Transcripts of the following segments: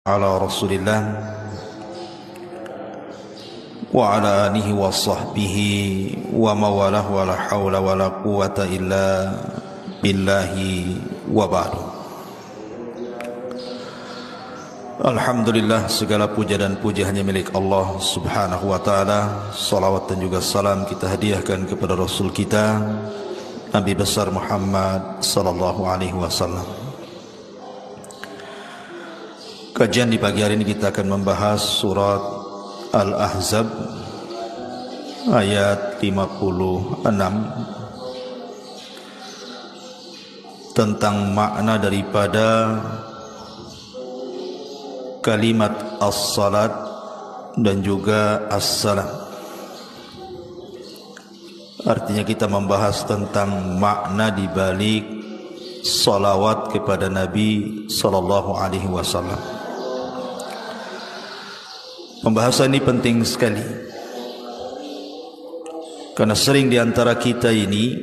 ala Rasulillah wa ala alihi wa sahbihi wa mawalah wa la hawla wa la quwata illa billahi wa ba'du. Alhamdulillah, segala puja dan puji hanya milik Allah subhanahu wa ta'ala. Salawat dan juga salam kita hadiahkan kepada Rasul kita Nabi besar Muhammad sallallahu alaihi wasallam. Kajian di pagi hari ini kita akan membahas surat Al-Ahzab ayat 56 tentang makna daripada kalimat as-salat dan juga as-salam. Artinya kita membahas tentang makna di balik salawat kepada Nabi sallallahu alaihi wasallam. Pembahasan ini penting sekali karena sering di antara kita ini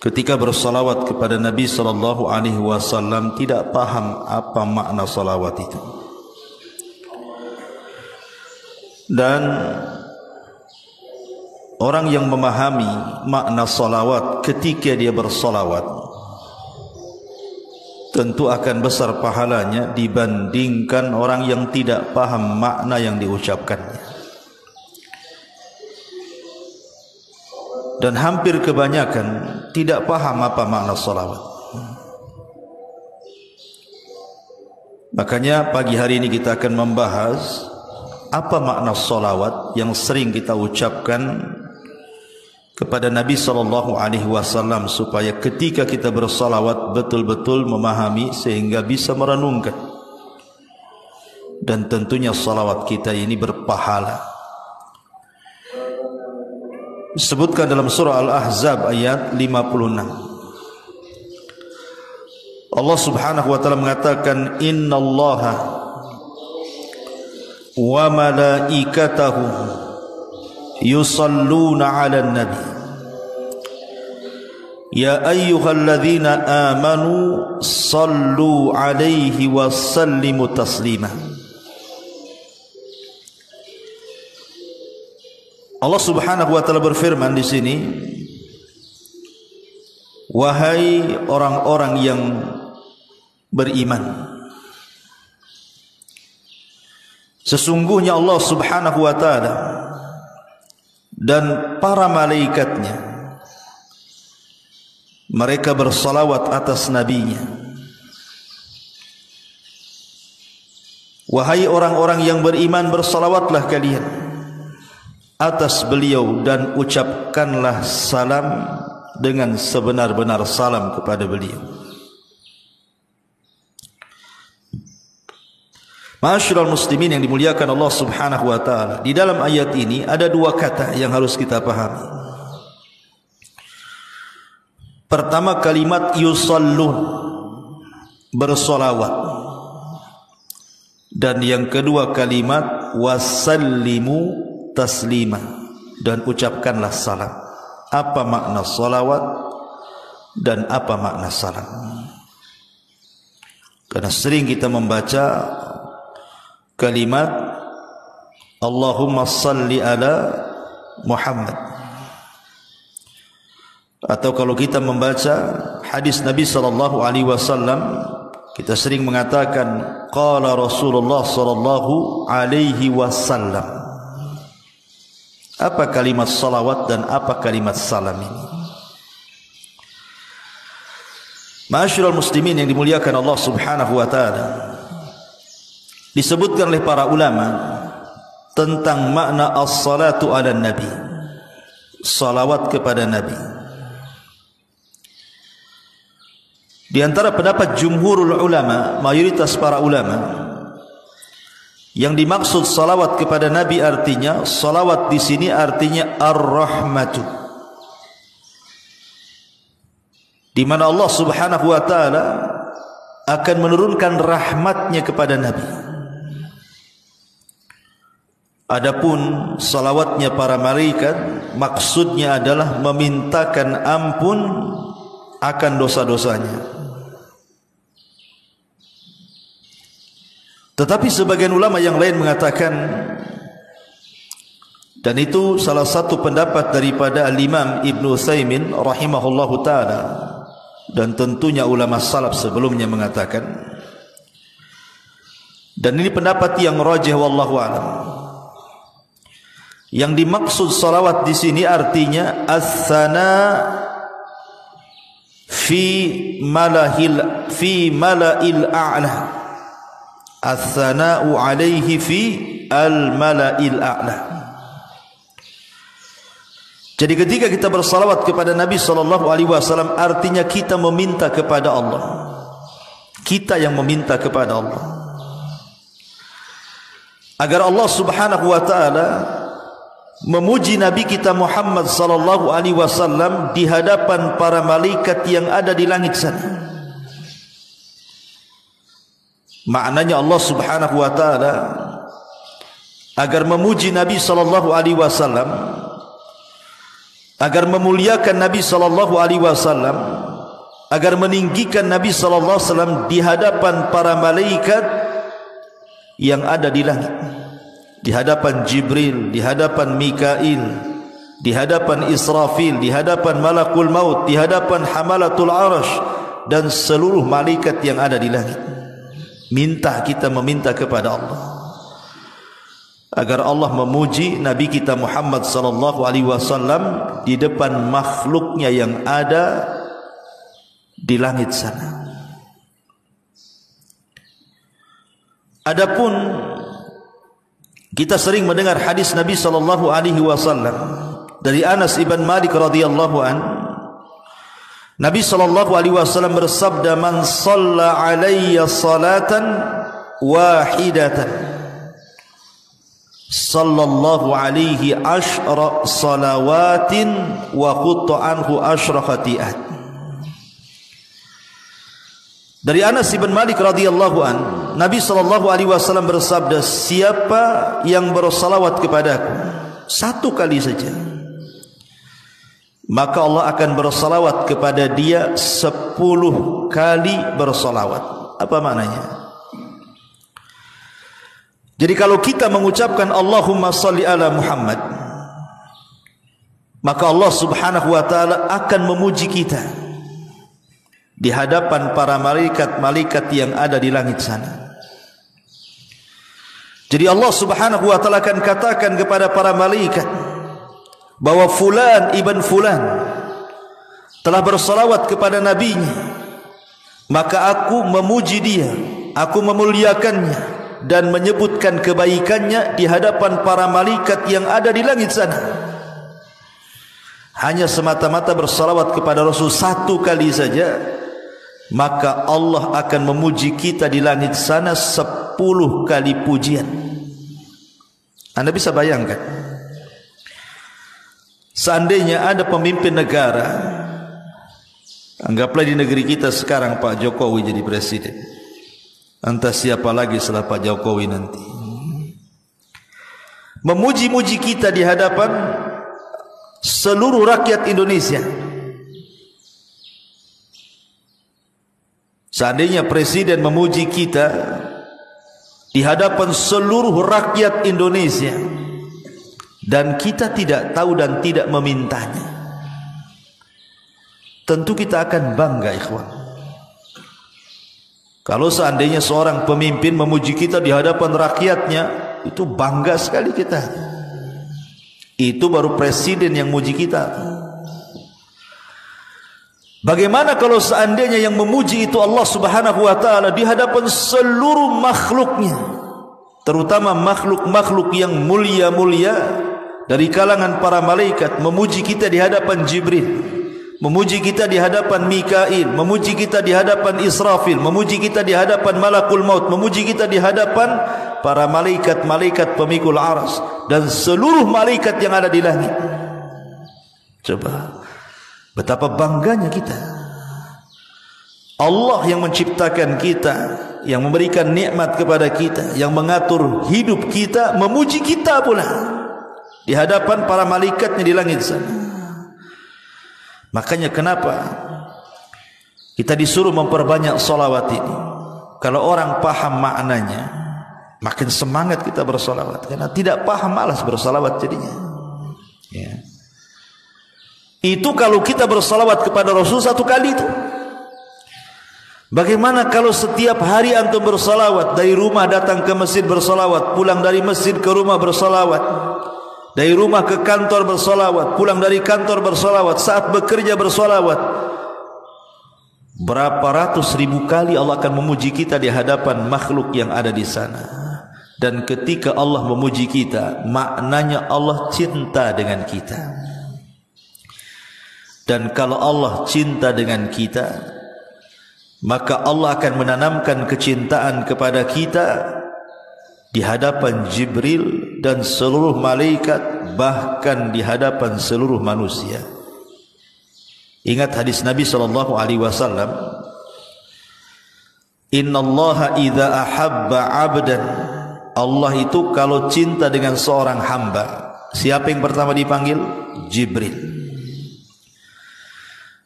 ketika bersalawat kepada Nabi sallallahu alaihi wasallam tidak paham apa makna salawat itu. Dan orang yang memahami makna salawat ketika dia bersalawat tentu akan besar pahalanya dibandingkan orang yang tidak paham makna yang diucapkannya. Dan hampir kebanyakan tidak paham apa makna salawat. Makanya pagi hari ini kita akan membahas apa makna salawat yang sering kita ucapkan kepada Nabi sallallahu alaihi wasallam, supaya ketika kita bersalawat betul-betul memahami sehingga bisa merenungkan. Dan tentunya salawat kita ini berpahala. Disebutkan dalam surah Al-Ahzab ayat 56. Allah subhanahu wa ta'ala mengatakan, innallaha wa malaikatahu yusalluna 'alan nabi ya ayyuhalladzina amanu sallu 'alaihi wa sallimu taslima. Allah subhanahu wa ta'ala berfirman di sini, wahai orang-orang yang beriman, sesungguhnya Allah subhanahu wa ta'ala dan para malaikatnya mereka bersalawat atas nabinya. Wahai orang-orang yang beriman, bersalawatlah kalian atas beliau dan ucapkanlah salam dengan sebenar-benar salam kepada beliau. Ma'asyiral muslimin yang dimuliakan Allah subhanahu wa ta'ala, di dalam ayat ini ada dua kata yang harus kita pahami. Pertama, kalimat yusallun, bersolawat. Dan yang kedua kalimat wasallimu taslima, dan ucapkanlah salam. Apa makna solawat dan apa makna salam? Karena sering kita membaca kalimat Allahumma salli ala Muhammad, atau kalau kita membaca hadis Nabi sallallahu alaihi wasallam, kita sering mengatakan qala Rasulullah sallallahu alaihi wasallam. Apa kalimat salawat dan apa kalimat salam ini? Ma'asyiral muslimin yang dimuliakan Allah subhanahu wa ta'ala, disebutkan oleh para ulama tentang makna as-salatu ala nabi, salawat kepada Nabi. Di antara pendapat jumhurul ulama, mayoritas para ulama, yang dimaksud salawat kepada Nabi artinya, salawat di sini artinya ar-rahmatu, di mana Allah subhanahu wa ta'ala akan menurunkan rahmatnya kepada Nabi. Adapun salawatnya para malaikat maksudnya adalah memintakan ampun akan dosa-dosanya. Tetapi sebagian ulama yang lain mengatakan, dan itu salah satu pendapat daripada Al-Imam Ibn Utsaimin rahimahullahu ta'ala, dan tentunya ulama salaf sebelumnya mengatakan, dan ini pendapat yang rajih wallahu a'lam, yang dimaksud salawat di sini artinya as-sana fi mala'il a'la, as-sana'u alaihi fi al-mala'il a'la. Jadi ketika kita bersalawat kepada Nabi SAW, artinya kita meminta kepada Allah. Kita yang meminta kepada Allah agar Allah Subhanahu wa ta'ala memuji Nabi kita Muhammad SAW di hadapan para malaikat yang ada di langit sana. Maknanya Allah Subhanahu wa ta'ala agar memuji Nabi SAW, agar memuliakan Nabi SAW, agar meninggikan Nabi SAW di hadapan para malaikat yang ada di langit, di hadapan Jibril, di hadapan Mikail, di hadapan Israfil, di hadapan Malakul Maut, di hadapan Hamalatul Arash, dan seluruh malaikat yang ada di langit. Kita meminta kepada Allah agar Allah memuji Nabi kita Muhammad SAW di depan makhluknya yang ada di langit sana. Adapun kita sering mendengar hadis Nabi SAW dari Anas ibn Malik radhiyallahu an, Nabi SAW bersabda, man shalla alayya salatan wahidatan sallallahu alaihi ashra salawatin wa qutta anhu ashra khati'at. Dari Anas bin Malik radhiyallahu an, Nabi SAW bersabda, siapa yang bersalawat kepadaku satu kali saja, maka Allah akan bersalawat kepada dia 10 kali bersalawat. Apa maknanya? Jadi kalau kita mengucapkan Allahumma salli ala Muhammad, maka Allah Subhanahu wa ta'ala akan memuji kita di hadapan para malaikat-malaikat yang ada di langit sana. Jadi Allah Subhanahu wa ta'ala akan katakan kepada para malaikat bahwa fulan ibn fulan telah bersalawat kepada nabinya, maka aku memuji dia, aku memuliakannya dan menyebutkan kebaikannya di hadapan para malaikat yang ada di langit sana. Hanya semata-mata bersalawat kepada Rasul satu kali saja, maka Allah akan memuji kita di langit sana 10 kali pujian. Anda bisa bayangkan, seandainya ada pemimpin negara, anggaplah di negeri kita sekarang Pak Jokowi jadi presiden, entah siapa lagi setelah Pak Jokowi nanti, memuji-muji kita di hadapan seluruh rakyat Indonesia. Seandainya presiden memuji kita di hadapan seluruh rakyat Indonesia dan kita tidak tahu dan tidak memintanya, tentu kita akan bangga, ikhwan. Kalau seandainya seorang pemimpin memuji kita di hadapan rakyatnya, itu bangga sekali kita. Itu baru presiden yang muji kita. Bagaimana kalau seandainya yang memuji itu Allah Subhanahu wa ta'ala di hadapan seluruh makhluknya, terutama makhluk-makhluk yang mulia-mulia dari kalangan para malaikat, memuji kita di hadapan Jibril, memuji kita di hadapan Mikail, memuji kita di hadapan Israfil, memuji kita di hadapan Malakul Maut, memuji kita di hadapan para malaikat-malaikat pemikul aras dan seluruh malaikat yang ada di langit. Coba betapa bangganya kita. Allah yang menciptakan kita, yang memberikan nikmat kepada kita, yang mengatur hidup kita, memuji kita pula di hadapan para malaikatnya di langit sana. Makanya kenapa kita disuruh memperbanyak salawat ini? Kalau orang paham maknanya, makin semangat kita bersolawat. Karena tidak paham, malas bersolawat jadinya. Ya. Itu kalau kita bersolawat kepada Rasul satu kali itu. Bagaimana kalau setiap hari antum bersolawat, dari rumah datang ke masjid bersolawat, pulang dari masjid ke rumah bersolawat, dari rumah ke kantor bersolawat, pulang dari kantor bersolawat, saat bekerja bersolawat. Berapa ratus ribu kali Allah akan memuji kita di hadapan makhluk yang ada di sana. Dan ketika Allah memuji kita, maknanya Allah cinta dengan kita. Dan kalau Allah cinta dengan kita, maka Allah akan menanamkan kecintaan kepada kita di hadapan Jibril dan seluruh malaikat, bahkan di hadapan seluruh manusia. Ingat hadis Nabi SAW, Innallaha idza ahabba 'abdan, Allah itu kalau cinta dengan seorang hamba, siapa yang pertama dipanggil? Jibril.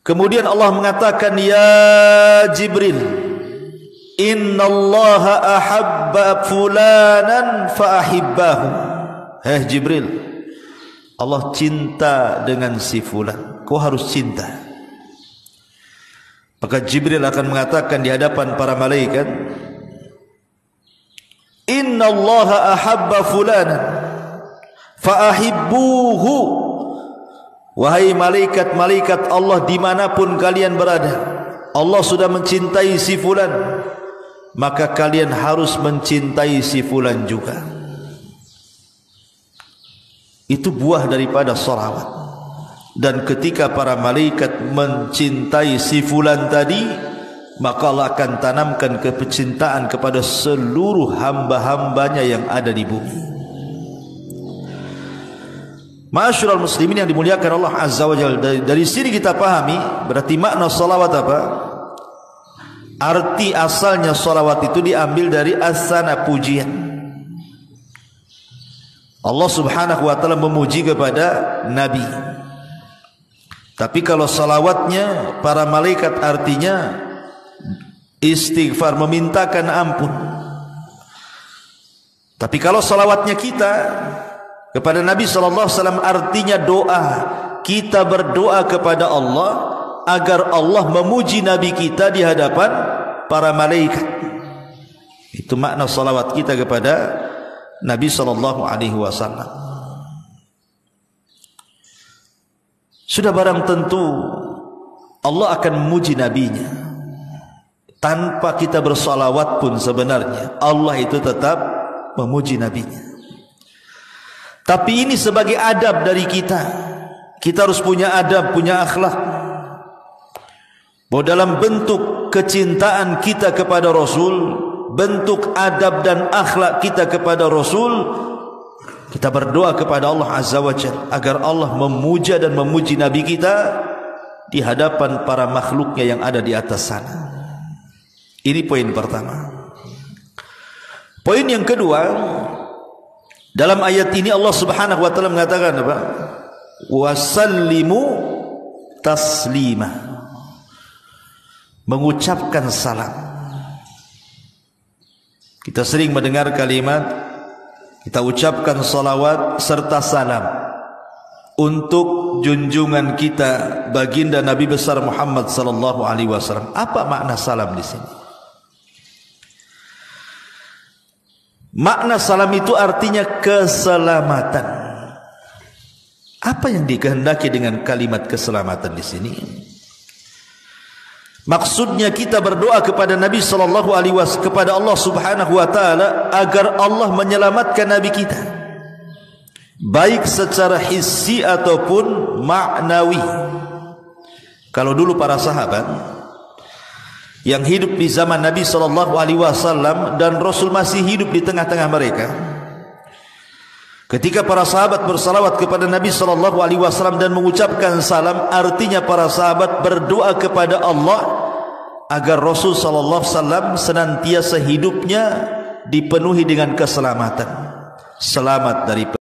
Kemudian Allah mengatakan, ya Jibril, innallaha ahabba fulanan faahibbahu. Hei Jibril, Allah cinta dengan si fulan, kau harus cinta. Maka Jibril akan mengatakan di hadapan para malaikat, innallaha ahabba fulanan faahibbuhu. Wahai malaikat-malaikat Allah dimanapun kalian berada, Allah sudah mencintai si fulan, maka kalian harus mencintai si fulan juga. Itu buah daripada sholawat. Dan ketika para malaikat mencintai si fulan tadi, maka Allah akan tanamkan kecintaan kepada seluruh hamba-hambanya yang ada di bumi. Ma'asyiral muslimin yang dimuliakan Allah Azza wa Jalla, dari sini kita pahami berarti makna salawat apa? Arti asalnya salawat itu diambil dari as-sana, pujian. Allah Subhanahu wa taala memuji kepada Nabi. Tapi kalau salawatnya para malaikat artinya istighfar, memintakan ampun. Tapi kalau salawatnya kita kepada Nabi SAW artinya doa. Kita berdoa kepada Allah agar Allah memuji Nabi kita di hadapan para malaikat. Itu makna salawat kita kepada Nabi SAW. Sudah barang tentu Allah akan memuji Nabi-Nya. Tanpa kita bersalawat pun sebenarnya Allah itu tetap memuji Nabi-Nya. Tapi ini sebagai adab dari kita. Kita harus punya adab, punya akhlak. Bahwa dalam bentuk kecintaan kita kepada Rasul, bentuk adab dan akhlak kita kepada Rasul, kita berdoa kepada Allah Azza wa Jalla agar Allah memuja dan memuji Nabi kita di hadapan para makhluknya yang ada di atas sana. Ini poin pertama. Poin yang kedua, dalam ayat ini Allah Subhanahu wa taala mengatakan apa? Wasallimu taslima. Mengucapkan salam. Kita sering mendengar kalimat, kita ucapkan salawat serta salam untuk junjungan kita baginda Nabi besar Muhammad sallallahu alaihi wasallam. Apa makna salam di sini? Makna salam itu artinya keselamatan. Apa yang dikehendaki dengan kalimat keselamatan di sini? Maksudnya kita berdoa kepada Nabi sallallahu alaihi wasallam, kepada Allah Subhanahu wa taala agar Allah menyelamatkan Nabi kita, baik secara hissi ataupun maknawi. Kalau dulu para sahabat yang hidup di zaman Nabi SAW dan Rasul masih hidup di tengah-tengah mereka, ketika para sahabat bersalawat kepada Nabi SAW dan mengucapkan salam, artinya para sahabat berdoa kepada Allah agar Rasul SAW senantiasa hidupnya dipenuhi dengan keselamatan, selamat dari